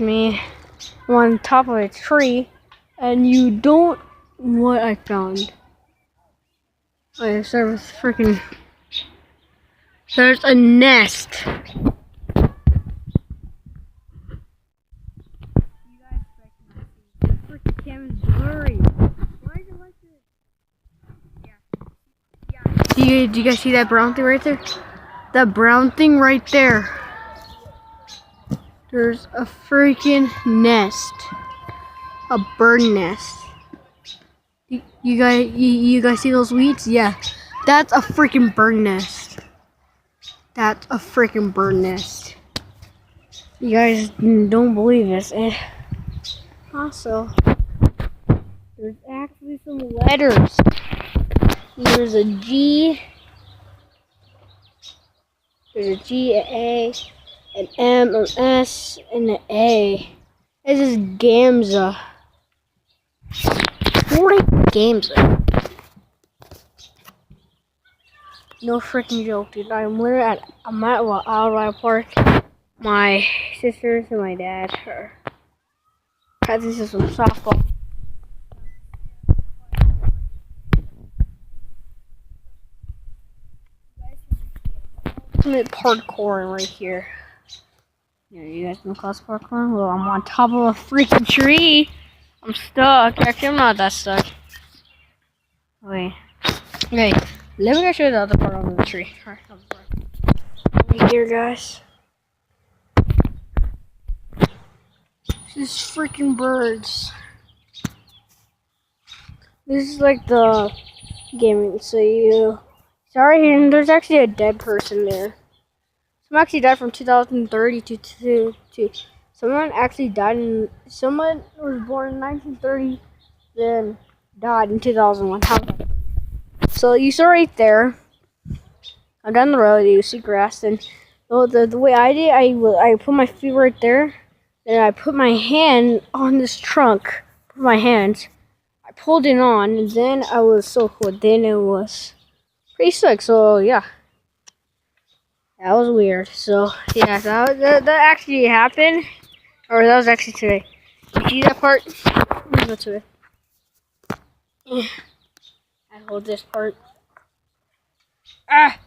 Me on top of a tree, and you don't what I found. Wait, there's a nest. You guys the freaking camera's blurry. Why is it like this? Yeah. Do you guys see that brown thing right there? That brown thing right there. There's a freaking nest. A bird nest. You guys see those weeds? Yeah. That's a freaking bird nest. That's a freaking bird nest. You guys don't believe this. And also, there's actually some letters. There's a G. There's a G, an A, an M, an S, and an A. This is Gamza. What are Gamza? No freaking joke, dude. I'm at Alright Park. My sisters and my dad are practicing some softball. Ultimate parkour right here. Yeah, you guys know class parkour? Well, I'm on top of a freaking tree. I'm stuck. Actually, I'm not that stuck. Wait. Okay, let me show you the other part of the tree. Alright, right here, guys. This is freaking birds. This is like the gaming. Sorry, and there's actually a dead person there. Someone actually died from 2030 to someone actually died someone was born in 1930, then died in 2001. So you saw right there. I'm down the road. You see grass, and the way I did, I put my feet right there, then I put my hand on this trunk. Put my hands. I pulled it on, and then I was so cool. Then it was pretty sick. So yeah. That was weird. So, yeah, that actually happened. Or that was actually today. You see that part? Let me go to it. I hold this part. Ah!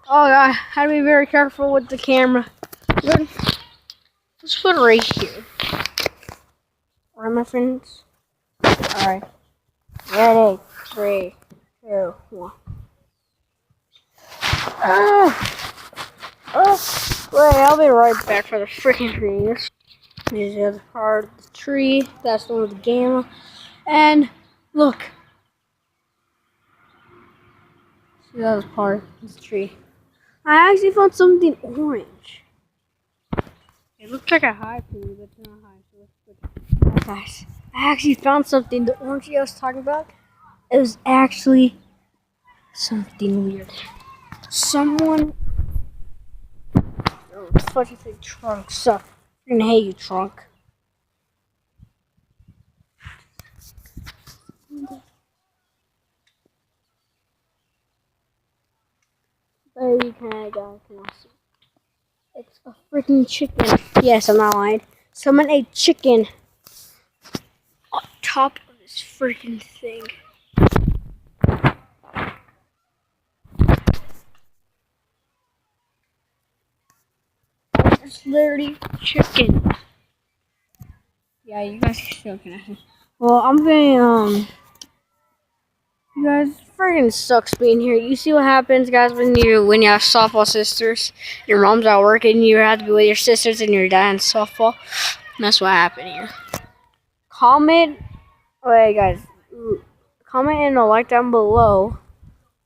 Oh, God. I had to be very careful with the camera. Good. Let's put it right here. Alright, my friends. Alright. Ready? 3, 2, 1. Wait, I'll be right back for the freaking tree. This is the other part of the tree. That's the one with the gamma. And look. See the other part of the tree. I actually found something orange. It looks like a high for me, but it's not high. So let's put it. Guys, I actually found something. The orange I was talking about, it was actually something weird. Someone. Oh, fucking say trunk suck. I hate you, trunk. There you can see. It's a freaking chicken. Yes, I'm not lying. Someone ate chicken on top of this freaking thing. It's literally chicken. Yeah, you guys still can. Well, I'm gonna you guys freaking sucks being here. You see what happens, guys, when you have softball sisters. Your mom's at work and you have to be with your sisters and your dad in softball. And that's what happened here. Comment, wait, guys, comment and a like down below.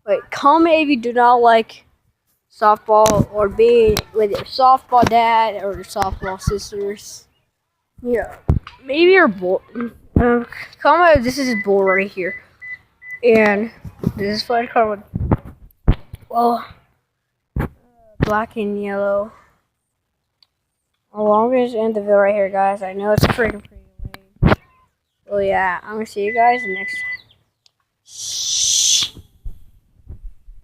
Wait, comment if you do not like softball or being with your softball dad or your softball sisters. Yeah, maybe your bull. Comment if this is his bull right here. And this is flight card with, well, black and yellow. Well, I'm going to end the video right here, guys. I know it's freaking pretty late. Well, yeah, I'm going to see you guys next time.